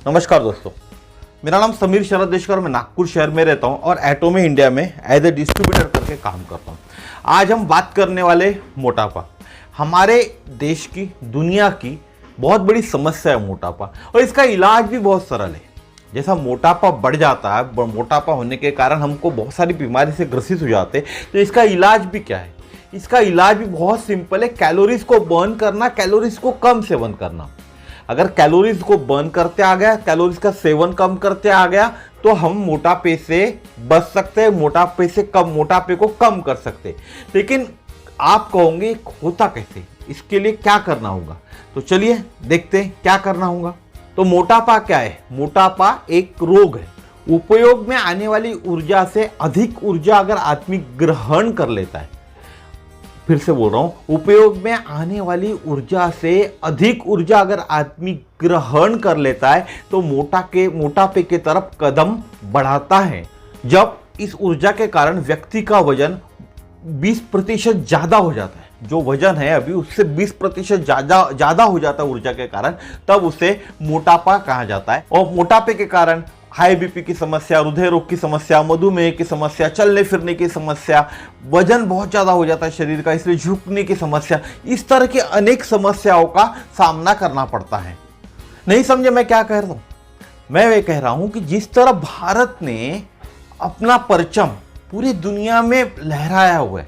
नमस्कार दोस्तों, मेरा नाम समीर शरद देशकर, मैं नागपुर शहर में रहता हूं और एटोमी इंडिया में एज ए डिस्ट्रीब्यूटर करके काम करता हूं। आज हम बात करने वाले मोटापा। हमारे देश की, दुनिया की बहुत बड़ी समस्या है मोटापा, और इसका इलाज भी बहुत सरल है। जैसा मोटापा बढ़ जाता है, मोटापा होने के कारण हमको बहुत सारी बीमारी से ग्रसित हो जाते हैं, तो इसका इलाज भी क्या है? इसका इलाज भी बहुत सिंपल है। कैलोरीज को बर्न करना, कैलोरीज को कम सेवन करना। अगर कैलोरीज को बर्न करते आ गया, कैलोरीज का सेवन कम करते आ गया, तो हम मोटापे से बच सकते हैं, मोटापे को कम कर सकते हैं। लेकिन आप कहोगे होता कैसे, इसके लिए क्या करना होगा? तो चलिए देखते हैं क्या करना होगा। तो मोटापा क्या है? मोटापा एक रोग है। उपयोग में आने वाली ऊर्जा से अधिक ऊर्जा अगर आदमी ग्रहण कर लेता है, फिर से बोल रहा हूं, उपयोग में आने वाली ऊर्जा से अधिक ऊर्जा अगर आदमी ग्रहण कर लेता है तो मोटापे के तरफ कदम बढ़ाता है। जब इस ऊर्जा के कारण व्यक्ति का वजन 20% ज्यादा हो जाता है, जो वजन है अभी उससे 20% ज्यादा हो जाता है ऊर्जा के कारण, तब उसे मोटापा कहा जाता है। और मोटापे के कारण हाई बीपी की समस्या, हृदय रोग की समस्या, मधुमेह की समस्या, चलने फिरने की समस्या, वजन बहुत ज़्यादा हो जाता है शरीर का इसलिए झुकने की समस्या, इस तरह की अनेक समस्याओं का सामना करना पड़ता है। नहीं समझे मैं क्या कह रहा हूँ? मैं ये कह रहा हूँ कि जिस तरह भारत ने अपना परचम पूरी दुनिया में लहराया हुआ है,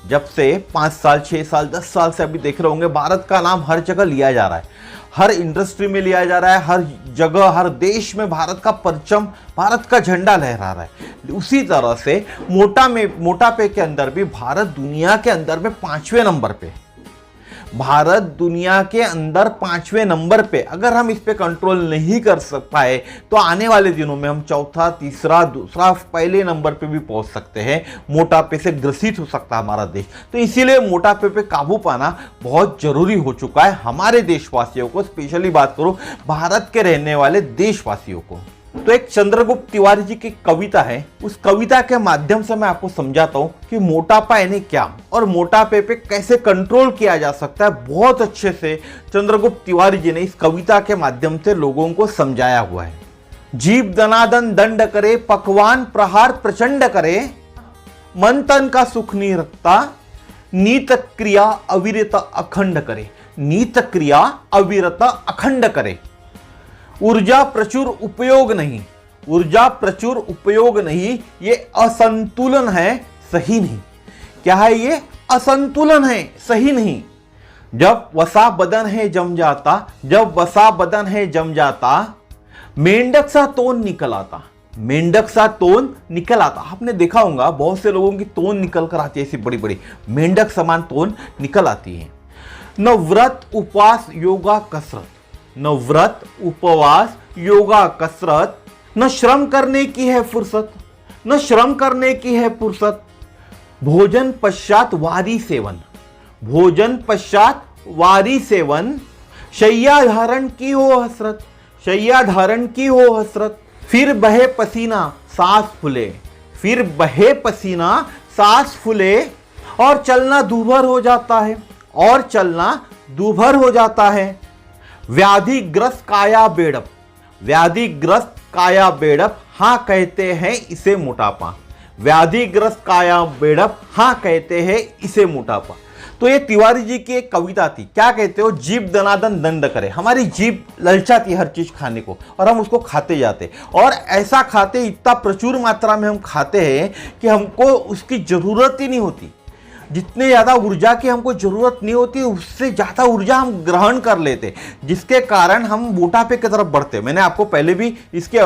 जब से 5 साल, 6 साल, 10 साल से अभी देख रहे होंगे, भारत का नाम हर जगह लिया जा रहा है, हर इंडस्ट्री में लिया जा रहा है, हर जगह, हर देश में भारत का परचम, भारत का झंडा लहरा रहा है। उसी तरह से मोटापे के अंदर भी भारत दुनिया के अंदर में 5वें नंबर पे, भारत दुनिया के अंदर 5वें नंबर पे। अगर हम इस पे कंट्रोल नहीं कर पाए तो आने वाले दिनों में हम चौथा, तीसरा, दूसरा, पहले नंबर पे भी पहुंच सकते हैं। मोटापे से ग्रसित हो सकता है हमारा देश। तो इसीलिए मोटापे पे काबू पाना बहुत जरूरी हो चुका है हमारे देशवासियों को, स्पेशली बात करूं भारत के रहने वाले देशवासियों को। तो एक चंद्रगुप्त तिवारी जी की कविता है, उस कविता के माध्यम से मैं आपको समझाता हूं कि मोटापा यानी क्या और मोटापे पे कैसे कंट्रोल किया जा सकता है। बहुत अच्छे से चंद्रगुप्त तिवारी जी ने इस कविता के माध्यम से लोगों को समझाया हुआ है। जीभ दनादन दंड करे, पकवान प्रहार प्रचंड करे, मन तन का सुख नहीं रखता, नीत क्रिया अविरत अखंड करे। नीत क्रिया अविरत अखंड करे। ऊर्जा प्रचुर उपयोग नहीं, ऊर्जा प्रचुर उपयोग नहीं, ये असंतुलन है, सही नहीं। क्या है ये? असंतुलन है, सही नहीं। जब वसा बदन है जम जाता, जब वसा बदन है जम जाता, मेंढक सा तोन निकल आता, मेंढक सा तोन निकल आता। आपने देखा होगा बहुत से लोगों की तोन निकल कर आती है, ऐसी बड़ी बड़ी मेंढक समान तोन निकल आती है। न व्रत उपवास योगा कसरत, न व्रत उपवास योगा कसरत, न श्रम करने की है फुर्सत, न श्रम करने की है फुर्सत। भोजन पश्चात वारी सेवन, भोजन पश्चात वारी सेवन, शैया धारण की हो हसरत, शैया धारण की हो हसरत। फिर बहे पसीना सांस फूले, फिर बहे पसीना सांस फूले, और चलना दूभर हो जाता है, और चलना दूभर हो जाता है। व्याधिग्रस्त काया बेड़प, व्याधिग्रस्त काया बेड़प, हां कहते हैं इसे मोटापा। व्याधिग्रस्त काया बेड़प, हां कहते हैं इसे मोटापा। तो ये तिवारी जी की एक कविता थी। क्या कहते हो? जीभ दनादन दंड करे। हमारी जीभ ललचाती हर चीज खाने को और हम उसको खाते जाते, और ऐसा खाते, इतना प्रचुर मात्रा में हम खाते हैं कि हमको उसकी जरूरत ही नहीं होती। जितने ज़्यादा ऊर्जा की हमको ज़रूरत नहीं होती, उससे ज़्यादा ऊर्जा हम ग्रहण कर लेते, जिसके कारण हम मोटापे की तरफ बढ़ते। मैंने आपको पहले भी इसके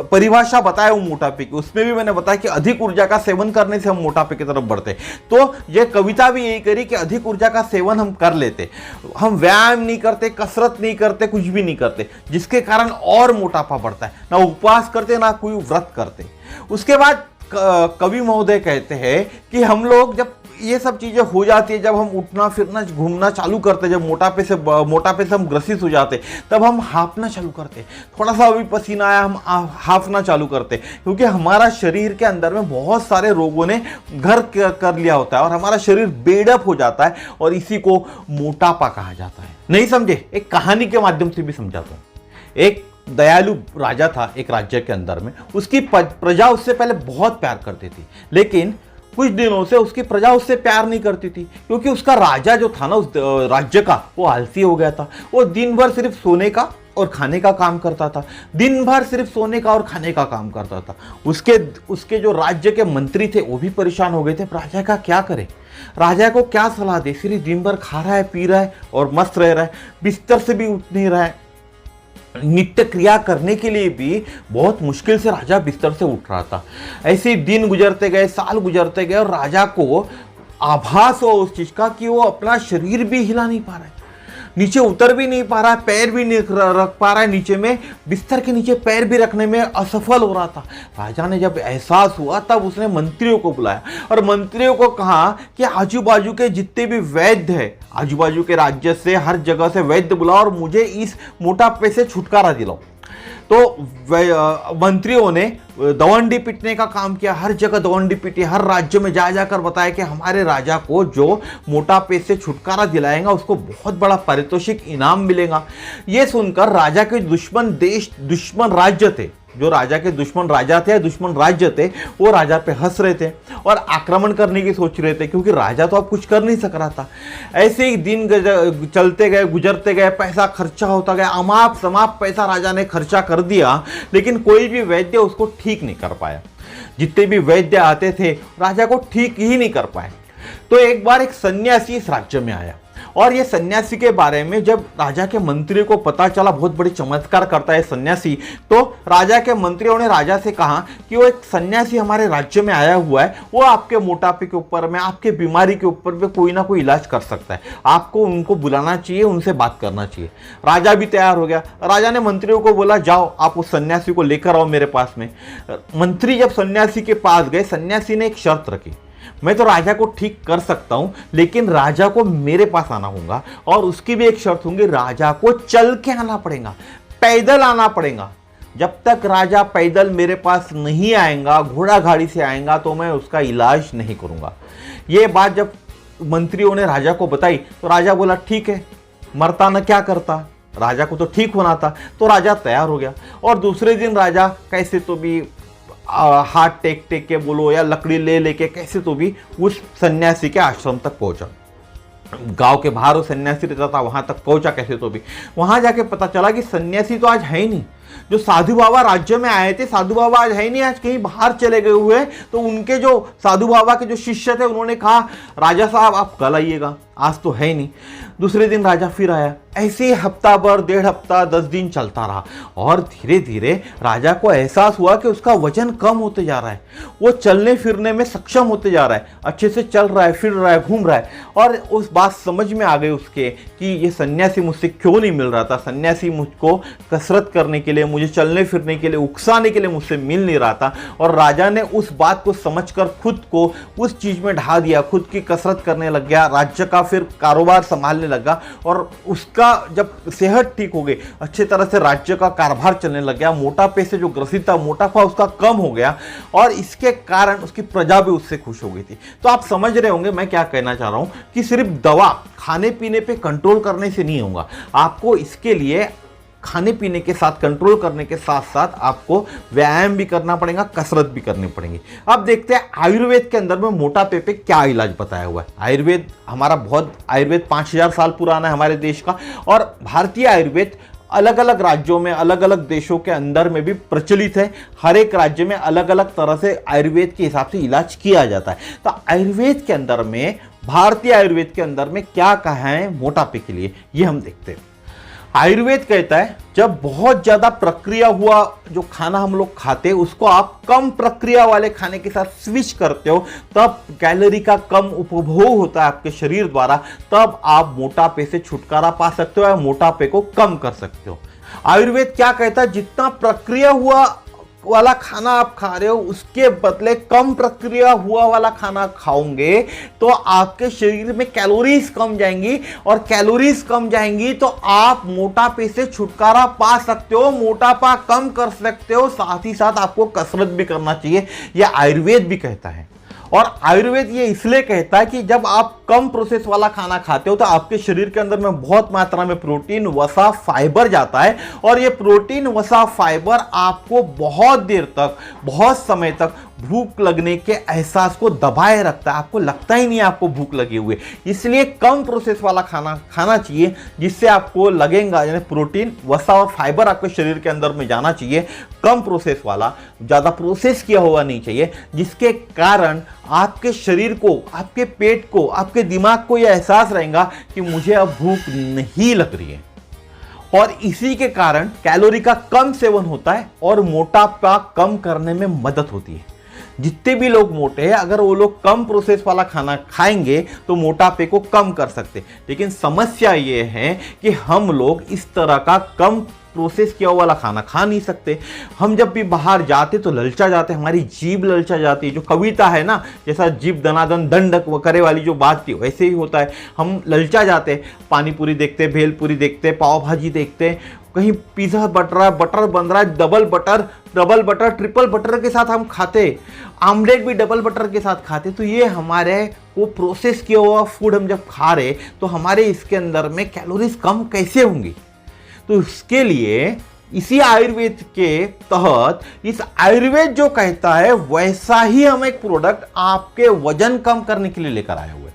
परिभाषा बताया हूँ मोटापे की, उसमें भी मैंने बताया कि अधिक ऊर्जा का सेवन करने से हम मोटापे की तरफ बढ़ते। तो ये कविता भी यही करी कि अधिक ऊर्जा का सेवन हम कर लेते, हम व्यायाम नहीं करते, कसरत नहीं करते, कुछ भी नहीं करते, जिसके कारण और मोटापा बढ़ता है। ना उपवास करते, ना कोई व्रत करते। उसके बाद कवि महोदय कहते हैं कि हम लोग जब ये सब चीजें हो जाती है, जब हम उठना फिरना घूमना चालू करते, जब मोटापे से हम ग्रसित हो जाते, तब हम हांफना चालू करते। थोड़ा सा अभी पसीना आया, हम हांफना चालू करते, क्योंकि हमारा शरीर के अंदर में बहुत सारे रोगों ने घर कर लिया होता है और हमारा शरीर बेडअप हो जाता है, और इसी को मोटापा कहा जाता है। नहीं समझे? एक कहानी के माध्यम से भी समझाता हूं। एक दयालु राजा था एक राज्य के अंदर में, उसकी प्रजा उससे पहले बहुत प्यार करती थी, लेकिन कुछ दिनों से उसकी प्रजा उससे प्यार नहीं करती थी, क्योंकि उसका राजा जो था ना उस राज्य का, वो आलसी हो गया था। वो दिन भर सिर्फ सोने का और खाने का काम करता था, दिन भर सिर्फ सोने का और खाने का काम करता था। उसके जो राज्य के मंत्री थे वो भी परेशान हो गए थे, राजा का क्या करे, राजा को क्या सलाह दे, सिर्फ दिन भर खा रहा है, पी रहा है और मस्त रह रहा है, बिस्तर से भी उठ नहीं रहा है। नित्य क्रिया करने के लिए भी बहुत मुश्किल से राजा बिस्तर से उठ रहा था। ऐसे ही दिन गुजरते गए, साल गुजरते गए और राजा को आभास हो उस चीज का कि वो अपना शरीर भी हिला नहीं पा रहा है, नीचे उतर भी नहीं पा रहा है, पैर भी नहीं रख पा रहा है नीचे में, बिस्तर के नीचे पैर भी रखने में असफल हो रहा था। राजा ने जब एहसास हुआ तब उसने मंत्रियों को बुलाया और मंत्रियों को कहा कि आजू बाजू के जितने भी वैद्य है, आजू बाजू के राज्य से, हर जगह से वैद्य बुलाओ और मुझे इस मोटापे से छुटकारा दिलाओ। तो मंत्रियों ने दवंडी पीटने का काम किया, हर जगह दवंडी पीटी, हर राज्य में जा जाकर बताया कि हमारे राजा को जो मोटापे से छुटकारा दिलाएगा उसको बहुत बड़ा पारितोषिक इनाम मिलेगा। यह सुनकर राजा के दुश्मन राज्य थे, जो राजा के दुश्मन राजा थे, दुश्मन राज्य थे, वो राजा पे हंस रहे थे और आक्रमण करने की सोच रहे थे, क्योंकि राजा तो अब कुछ कर नहीं सक रहा था। ऐसे ही दिन चलते गए, गुजरते गए, पैसा खर्चा होता गया, अमाप समाप पैसा राजा ने खर्चा कर दिया, लेकिन कोई भी वैद्य उसको ठीक नहीं कर पाया। जितने भी वैद्य आते थे राजा को ठीक ही नहीं कर पाए। तो एक बार एक सन्यासी इस राज्य में आया और ये सन्यासी के बारे में जब राजा के मंत्री को पता चला, बहुत बड़ी चमत्कार करता है सन्यासी, तो राजा के मंत्रियों ने राजा से कहा कि वो एक सन्यासी हमारे राज्य में आया हुआ है, वो आपके मोटापे के ऊपर में, आपके बीमारी के ऊपर में कोई ना कोई इलाज कर सकता है, आपको उनको बुलाना चाहिए, उनसे बात करना चाहिए। राजा भी तैयार हो गया। राजा ने मंत्रियों को बोला, जाओ आप उस सन्यासी को लेकर आओ मेरे पास में। मंत्री जब सन्यासी के पास गए, सन्यासी ने एक शर्त रखी, मैं तो राजा को ठीक कर सकता हूं, लेकिन राजा को मेरे पास आना होगा और उसकी भी एक शर्त होगी, राजा को चल के आना पड़ेगा, पैदल आना पड़ेगा। जब तक राजा पैदल मेरे पास नहीं आएगा, घोड़ा गाड़ी से आएगा, तो मैं उसका इलाज नहीं करूंगा। ये बात जब मंत्रियों ने राजा को बताई तो राजा बोला, ठीक है, मरता न क्या करता, राजा को तो ठीक होना था। तो राजा तैयार हो गया और दूसरे दिन राजा कैसे तो भी हाथ टेक के बोलो या लकड़ी ले लेके कैसे तो भी उस सन्यासी के आश्रम तक पहुंचा। गांव के बाहर वो सन्यासी रहता था, वहां तक पहुंचा कैसे तो भी। वहां जाके पता चला कि सन्यासी तो आज है ही नहीं, जो साधु बाबा राज्य में आए थे, साधु बाबा आज है ही नहीं, आज कहीं बाहर चले गए हुए। तो उनके जो साधु बाबा के जो शिष्य थे उन्होंने कहा, राजा साहब आप कल आइएगा, आज तो है ही नहीं। दूसरे दिन राजा फिर आया। ऐसे ही हफ्ता भर, 1.5 हफ्ता, 10 दिन चलता रहा और धीरे धीरे राजा को एहसास हुआ कि उसका वजन कम होते जा रहा है, वो चलने फिरने में सक्षम होते जा रहा है, अच्छे से चल रहा है, फिर रहा है, घूम रहा है। और उस बात समझ में आ गई उसके कि ये सन्यासी मुझसे क्यों नहीं मिल रहा था, सन्यासी मुझको कसरत करने के लिए, मुझे चलने फिरने के लिए, उकसाने के लिए मुझसे मिल नहीं रहा था। और राजा ने उस बात को समझकर खुद को उस चीज में ढा दिया, खुद की कसरत करने लग गया, राज्य का फिर कारोबार संभालने लगा और उसका जब सेहत ठीक हो गई, अच्छी तरह से राज्य का कारोबार चलने लग गया, मोटापे से जो ग्रसित था, मोटापा उसका कम हो गया और इसके कारण उसकी प्रजा भी उससे खुश हो गई थी। तो आप समझ रहे होंगे मैं क्या कहना चाह रहा हूं कि सिर्फ दवा खाने पीने पे कंट्रोल करने से नहीं होगा, आपको इसके लिए खाने पीने के साथ कंट्रोल करने के साथ साथ आपको व्यायाम भी करना पड़ेगा, कसरत भी करनी पड़ेगी। अब देखते हैं आयुर्वेद के अंदर में मोटापे पे क्या इलाज बताया हुआ है। आयुर्वेद 5000 साल पुराना है हमारे देश का, और भारतीय आयुर्वेद अलग अलग राज्यों में, अलग अलग देशों के अंदर में भी प्रचलित है। हर एक राज्य में अलग अलग तरह से आयुर्वेद के हिसाब से इलाज किया जाता है। तो आयुर्वेद के अंदर में, भारतीय आयुर्वेद के अंदर में क्या कहा है मोटापे के लिए, ये हम देखते हैं। आयुर्वेद कहता है जब बहुत ज्यादा प्रक्रिया हुआ जो खाना हम लोग खाते हैं उसको आप कम प्रक्रिया वाले खाने के साथ स्विच करते हो, तब कैलोरी का कम उपभोग होता है आपके शरीर द्वारा, तब आप मोटापे से छुटकारा पा सकते हो या मोटापे को कम कर सकते हो। आयुर्वेद क्या कहता है, जितना प्रक्रिया हुआ वाला खाना आप खा रहे हो उसके बदले कम प्रक्रिया हुआ वाला खाना खाओगे तो आपके शरीर में कैलोरीज कम जाएंगी, और कैलोरीज कम जाएंगी तो आप मोटापे से छुटकारा पा सकते हो, मोटापा कम कर सकते हो। साथ ही साथ आपको कसरत भी करना चाहिए, यह आयुर्वेद भी कहता है। और आयुर्वेद ये इसलिए कहता है कि जब आप कम प्रोसेस वाला खाना खाते हो तो आपके शरीर के अंदर में बहुत मात्रा में प्रोटीन, वसा, फाइबर जाता है और ये प्रोटीन, वसा, फाइबर आपको बहुत देर तक, बहुत समय तक भूख लगने के एहसास को दबाए रखता है। आपको लगता ही नहीं है आपको भूख लगी हुई। इसलिए कम प्रोसेस वाला खाना खाना चाहिए जिससे आपको लगेगा, यानी प्रोटीन, वसा और फाइबर आपके शरीर के अंदर में जाना चाहिए। कम प्रोसेस वाला, ज़्यादा प्रोसेस किया हुआ नहीं चाहिए, जिसके कारण आपके शरीर को, आपके पेट को, आपके दिमाग को यह एहसास रहेगा कि मुझे अब भूख नहीं लग रही है। और इसी के कारण कैलोरी का कम सेवन होता है और मोटापा कम करने में मदद होती है। जितने भी लोग मोटे हैं, अगर वो लोग कम प्रोसेस वाला खाना खाएंगे तो मोटापे को कम कर सकते। लेकिन समस्या ये है कि हम लोग इस तरह का कम प्रोसेस किया वाला खाना खा नहीं सकते। हम जब भी बाहर जाते तो ललचा जाते, हमारी जीभ ललचा जाती है। जो कविता है ना, जैसा जीभ दनादन दंडक वो करे वाली जो बात थी, वैसे ही होता है। हम ललचा जाते, पानी पूरी देखते, भेलपूरी देखते, पाव भाजी देखते, कहीं पिज़्ज़ा बन रहा है, बटर बन रहा है, डबल बटर, ट्रिपल बटर के साथ हम खाते, आमलेट भी डबल बटर के साथ खाते। तो ये हमारे वो प्रोसेस किया हुआ फूड हम जब खा रहे तो हमारे इसके अंदर में कैलोरीज कम कैसे होंगी? तो इसके लिए इसी आयुर्वेद के तहत, इस आयुर्वेद जो कहता है वैसा ही हम एक प्रोडक्ट आपके वजन कम करने के लिए लेकर आए हुए।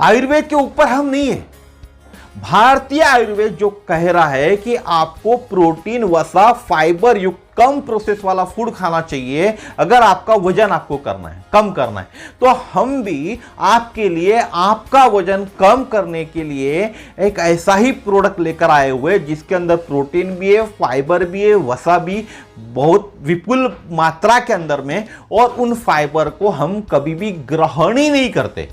आयुर्वेद के ऊपर हम नहीं है। भारतीय आयुर्वेद जो कह रहा है कि आपको प्रोटीन, वसा, फाइबर युक्त कम प्रोसेस वाला फूड खाना चाहिए अगर आपका वजन आपको करना है, कम करना है। तो हम भी आपके लिए, आपका वजन कम करने के लिए एक ऐसा ही प्रोडक्ट लेकर आए हुए जिसके अंदर प्रोटीन भी है, फाइबर भी है, वसा भी बहुत विपुल मात्रा के अंदर में, और उन फाइबर को हम कभी भी ग्रहण ही नहीं करते।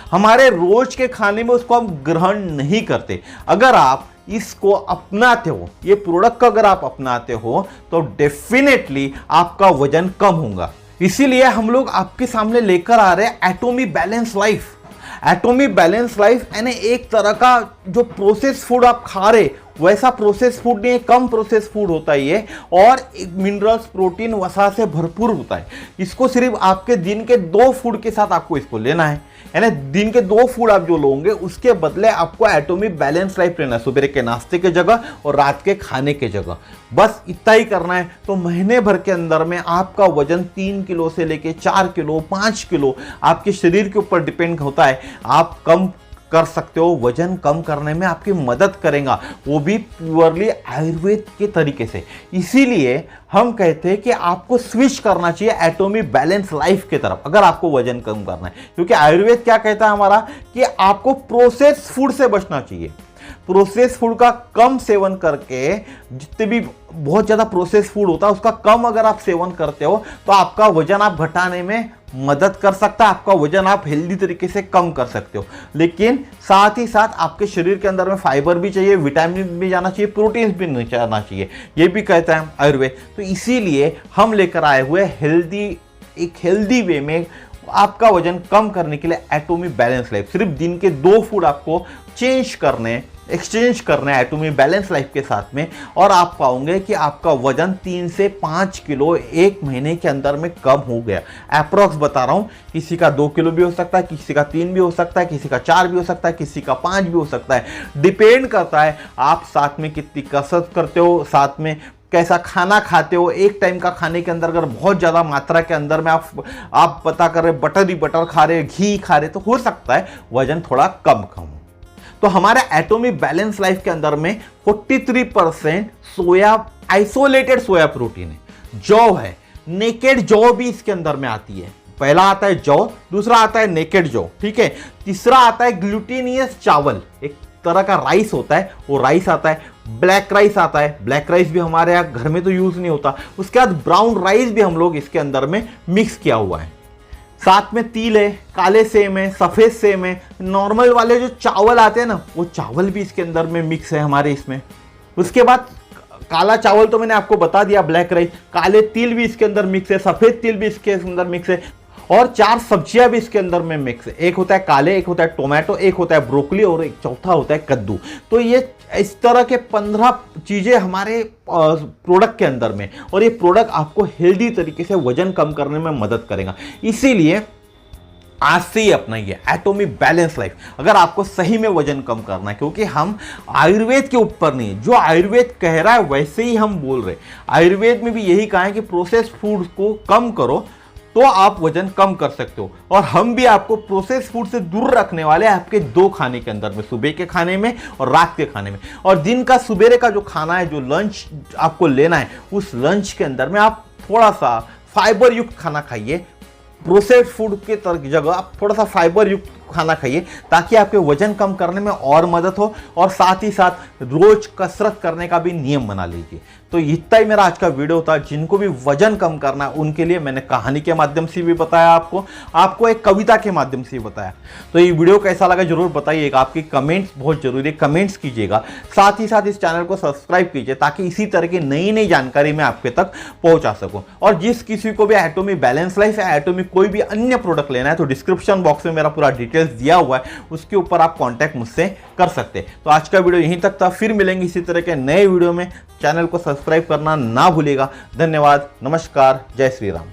हमारे रोज के खाने में उसको हम ग्रहण नहीं करते। अगर आप इसको अपनाते हो, ये प्रोडक्ट को अगर आप अपनाते हो तो डेफिनेटली आपका वजन कम होगा। इसीलिए हम लोग आपके सामने लेकर आ रहे हैं एटॉमी बैलेंस लाइफ। एटॉमी बैलेंस लाइफ यानी एक तरह का जो प्रोसेस फूड आप खा रहे वैसा प्रोसेस फूड नहीं है, कम प्रोसेस फूड होता है ये, और मिनरल्स, प्रोटीन, वसा से भरपूर होता है। इसको सिर्फ आपके दिन के 2 फूड के साथ आपको इसको लेना है, यानी दिन के 2 फूड आप जो लोगे उसके बदले आपको एटॉमी बैलेंस लाइफ लेना है, सुबह के नाश्ते के जगह और रात के खाने के जगह। बस इतना ही करना है। तो महीने भर के अंदर में आपका वजन 3 किलो से लेके 4 किलो, 5 किलो आपके शरीर के ऊपर डिपेंड होता है, आप कम कर सकते हो। वजन कम करने में आपकी मदद करेगा, वो भी प्योरली आयुर्वेद के तरीके से। इसीलिए हम कहते हैं कि आपको स्विच करना चाहिए एटॉमी बैलेंस लाइफ की तरफ अगर आपको वजन कम करना है। क्योंकि आयुर्वेद क्या कहता है हमारा कि आपको प्रोसेस फूड से बचना चाहिए। प्रोसेस फूड का कम सेवन करके, जितने भी बहुत ज़्यादा प्रोसेस फूड होता है उसका कम अगर आप सेवन करते हो तो आपका वजन आप घटाने में मदद कर सकता है, आपका वजन आप हेल्दी तरीके से कम कर सकते हो। लेकिन साथ ही साथ आपके शरीर के अंदर में फाइबर भी चाहिए, विटामिन भी जाना चाहिए, प्रोटीन भी नहीं जाना चाहिए, ये भी कहता है आयुर्वेद। तो इसीलिए हम लेकर आए हुए एक हेल्दी वे में आपका वजन कम करने के लिए एटॉमी बैलेंस लाइफ। सिर्फ दिन के 2 फूड आपको एक्सचेंज करना है एटॉमी बैलेंस लाइफ के साथ में, और आप पाओगे कि आपका वजन 3 से 5 किलो 1 महीने के अंदर में कम हो गया। अप्रॉक्स बता रहा हूं, किसी का 2 किलो भी हो सकता है, किसी का 3 भी हो सकता है, किसी का 4 भी हो सकता है, किसी का 5 भी हो सकता है। डिपेंड करता है आप साथ में कितनी कसरत करते हो, साथ में कैसा खाना खाते हो। एक टाइम का खाने के अंदर अगर बहुत ज़्यादा मात्रा के अंदर में आप पता कर रहे बटर ही बटर खा रहे, घी खा रहे, तो हो सकता है वजन थोड़ा कम हो। तो हमारे एटॉमी बैलेंस लाइफ के अंदर में 43% आइसोलेटेड सोया प्रोटीन है। जौ है, नेकेड जौ भी इसके अंदर में आती है। पहला आता है जौ, दूसरा आता है नेकेड जौ, ठीक है। तीसरा आता है ग्लूटिनियस चावल, एक तरह का राइस होता है, वो राइस आता है। ब्लैक राइस आता है, ब्लैक राइस भी हमारे यहाँ घर में तो यूज नहीं होता। उसके बाद ब्राउन राइस भी हम लोग इसके अंदर में मिक्स किया हुआ है। साथ में तिल है, काले सेम है, सफेद सेम है, नॉर्मल वाले जो चावल आते हैं ना वो चावल भी इसके अंदर में मिक्स है हमारे इसमें। उसके बाद काला चावल तो मैंने आपको बता दिया, ब्लैक राइस, काले तिल भी इसके अंदर मिक्स है, सफेद तिल भी इसके अंदर मिक्स है, और 4 सब्जियां भी इसके अंदर में मिक्स है। एक होता है काले, एक होता है टोमेटो, एक होता है ब्रोकली, और एक चौथा होता है कद्दू। तो ये इस तरह के 15 चीजें हमारे प्रोडक्ट के अंदर में, और ये प्रोडक्ट आपको हेल्दी तरीके से वजन कम करने में मदद करेगा। इसीलिए आज से ही अपनाइए एटॉमिक बैलेंस लाइफ, अगर आपको सही में वजन कम करना है। क्योंकि हम आयुर्वेद के ऊपर नहीं, जो आयुर्वेद कह रहा है वैसे ही हम बोल रहे। आयुर्वेद में भी यही कहा है कि प्रोसेस्ड फूड को कम करो तो आप वजन कम कर सकते हो। और हम भी आपको प्रोसेस फूड से दूर रखने वाले हैं आपके 2 खाने के अंदर में, सुबह के खाने में और रात के खाने में। और दिन का सुबेरे का जो खाना है, जो लंच आपको लेना है, उस लंच के अंदर में आप थोड़ा सा फाइबर युक्त खाना खाइए। प्रोसेस्ड फूड के जगह आप थोड़ा सा फाइबर युक्त खाना खाइए, ताकि आपके वजन कम करने में और मदद हो। और साथ ही साथ रोज कसरत करने का भी नियम बना लीजिए। तो इतना ही मेरा आज का वीडियो था। जिनको भी वजन कम करना है उनके लिए मैंने कहानी के माध्यम से भी बताया, आपको एक कविता के माध्यम से भी बताया। तो ये वीडियो कैसा लगा जरूर बताइएगा, आपकी कमेंट्स बहुत जरूरी है, कमेंट्स कीजिएगा। साथ ही साथ इस चैनल को सब्सक्राइब कीजिए, ताकि इसी तरह की नई नई जानकारी मैं आपके तक पहुंचा सकूं। और जिस किसी को भी एटॉमिक बैलेंस लाइफ या एटॉमिक कोई भी अन्य प्रोडक्ट लेना है, तो डिस्क्रिप्शन बॉक्स में मेरा पूरा डिटेल्स दिया हुआ है, उसके ऊपर आप कांटेक्ट मुझसे कर सकते हैं। तो आज का वीडियो यहीं तक था, फिर मिलेंगे इसी तरह के नए वीडियो में। चैनल को सब्सक्राइब करना ना भूलिएगा। धन्यवाद, नमस्कार, जय श्री राम।